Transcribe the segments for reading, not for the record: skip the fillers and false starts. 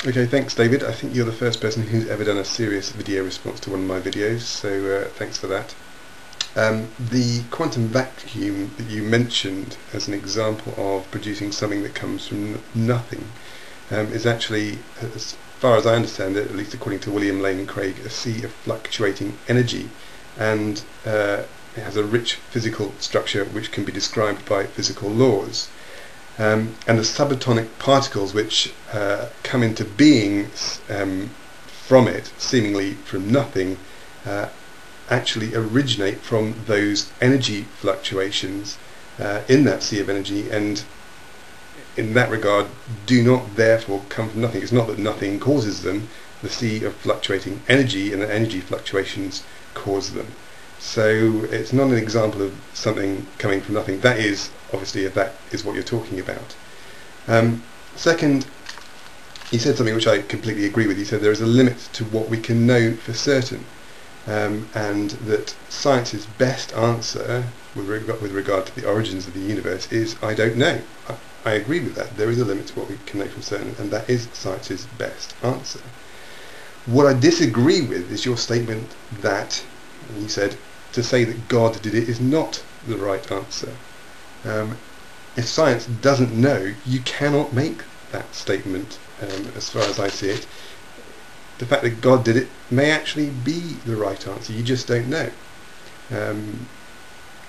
Okay, thanks David. I think you're the first person who's ever done a serious video response to one of my videos, so thanks for that. The quantum vacuum that you mentioned as an example of producing something that comes from nothing is actually, as far as I understand it, at least according to William Lane Craig, a sea of fluctuating energy, and it has a rich physical structure which can be described by physical laws. And the subatomic particles which come into being from it, seemingly from nothing, actually originate from those energy fluctuations in that sea of energy, and in that regard do not therefore come from nothing. It's not that nothing causes them, the sea of fluctuating energy and the energy fluctuations cause them. So it's not an example of something coming from nothing. That is, obviously, if that is what you're talking about. Second, he said something which I completely agree with. He said there is a limit to what we can know for certain, and that science's best answer with regard to the origins of the universe is, I don't know. I agree with that. There is a limit to what we can know for certain, and that is science's best answer. What I disagree with is your statement that, you said, to say that God did it is not the right answer. If science doesn't know, you cannot make that statement, as far as I see it. The fact that God did it may actually be the right answer, you just don't know.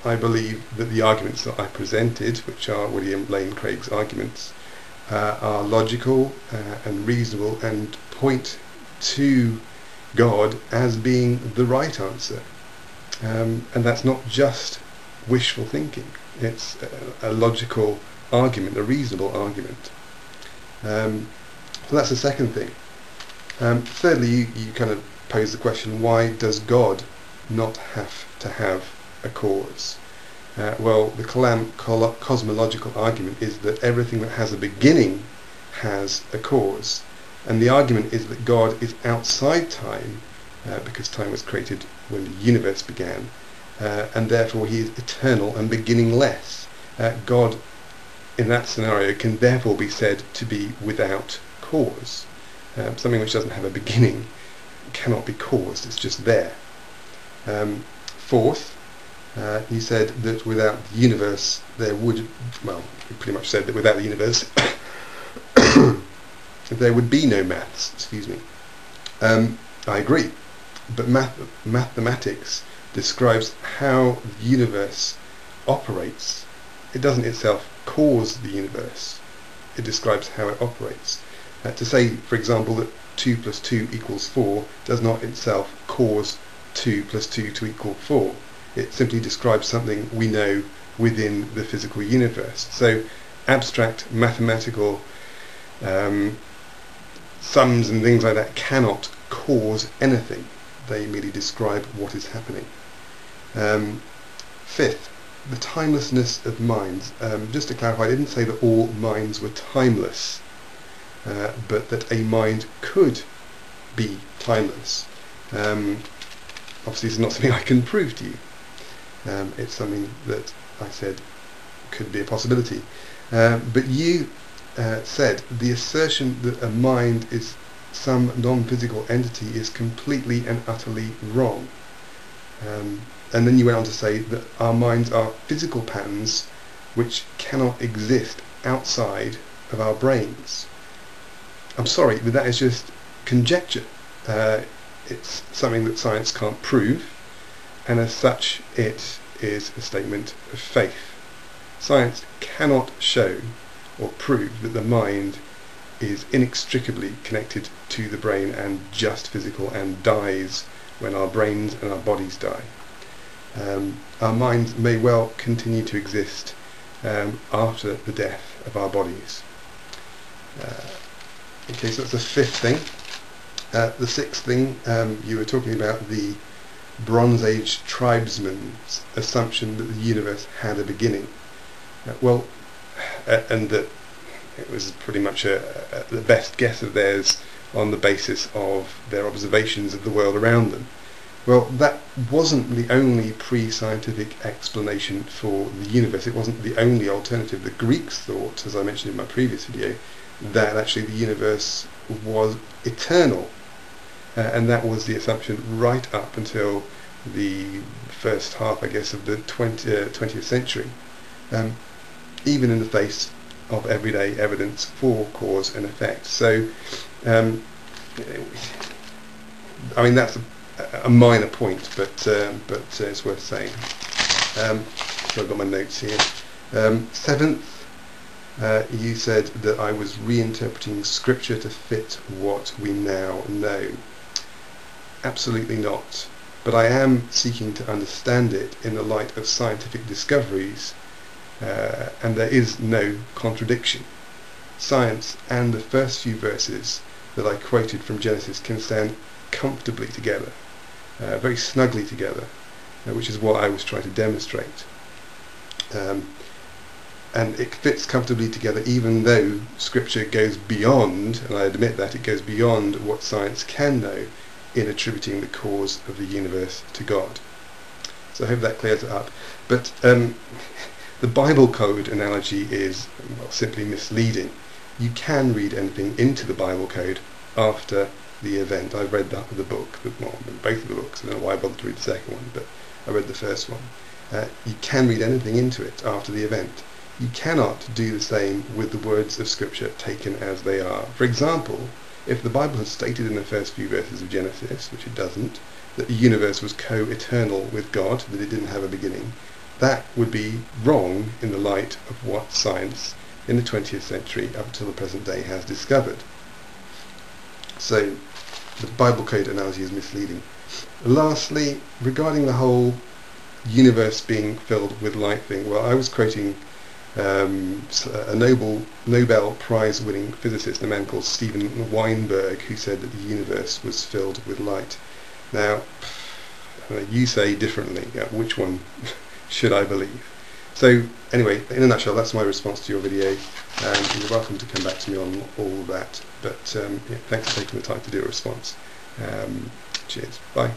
I believe that the arguments that I presented, which are William Lane Craig's arguments, are logical and reasonable and point to God as being the right answer. And that's not just wishful thinking, it's a logical argument, a reasonable argument. So that's the second thing. Thirdly, you kind of pose the question, why does God not have to have a cause? Well, the cosmological argument is that everything that has a beginning has a cause, and the argument is that God is outside time, because time was created when the universe began, and therefore he is eternal and beginningless. God, in that scenario, can therefore be said to be without cause. Something which doesn't have a beginning cannot be caused, it's just there. Fourth, he said that without the universe there would, well, he pretty much said that without the universe there would be no maths, excuse me. I agree, but mathematics describes how the universe operates. It doesn't itself cause the universe, it describes how it operates. To say, for example, that 2 plus 2 equals 4 does not itself cause 2 plus 2 to equal 4. It simply describes something we know within the physical universe. So abstract mathematical sums and things like that cannot cause anything. They merely describe what is happening. Fifth, the timelessness of minds. Just to clarify, I didn't say that all minds were timeless, but that a mind could be timeless. Obviously it's not something I can prove to you. It's something that I said could be a possibility. But you said the assertion that a mind is some non-physical entity is completely and utterly wrong. And then you went on to say that our minds are physical patterns which cannot exist outside of our brains. I'm sorry, but that is just conjecture. It's something that science can't prove, and as such it is a statement of faith. Science cannot show or prove that the mind is inextricably connected to the brain and just physical and dies when our brains and our bodies die. Our minds may well continue to exist after the death of our bodies. Okay, so that's the fifth thing. The sixth thing, you were talking about the Bronze Age tribesman's assumption that the universe had a beginning. And that it was pretty much the best guess of theirs on the basis of their observations of the world around them. Well, that wasn't the only pre-scientific explanation for the universe. It wasn't the only alternative. The Greeks thought, as I mentioned in my previous video, that actually the universe was eternal, and that was the assumption right up until the first half, I guess, of the 20th century, even in the face of everyday evidence for cause and effect. So, I mean, that's a minor point, but it's worth saying. So I've got my notes here. Seventh, you said that I was reinterpreting Scripture to fit what we now know. Absolutely not. But I am seeking to understand it in the light of scientific discoveries, and there is no contradiction. Science and the first few verses that I quoted from Genesis can stand comfortably together, very snugly together, which is what I was trying to demonstrate. And it fits comfortably together even though Scripture goes beyond, and I admit that, it goes beyond what science can know in attributing the cause of the universe to God. So I hope that clears it up. But the Bible code analogy is, well, simply misleading. You can read anything into the Bible code after the event. I've read that with the book, well, both of the books. I don't know why I bothered to read the second one, but I read the first one. You can read anything into it after the event. You cannot do the same with the words of Scripture taken as they are. For example, if the Bible had stated in the first few verses of Genesis, which it doesn't, that the universe was co-eternal with God, that it didn't have a beginning, that would be wrong in the light of what science in the 20th century up until the present day has discovered. So the Bible code analogy is misleading. Lastly, regarding the whole universe being filled with light thing, well, I was quoting a Nobel Prize winning physicist, a man called Steven Weinberg, who said that the universe was filled with light. Now, you say differently. Which one should I believe? So anyway, in a nutshell, that's my response to your video, and you're welcome to come back to me on all of that. But yeah, thanks for taking the time to do a response. Cheers. Bye.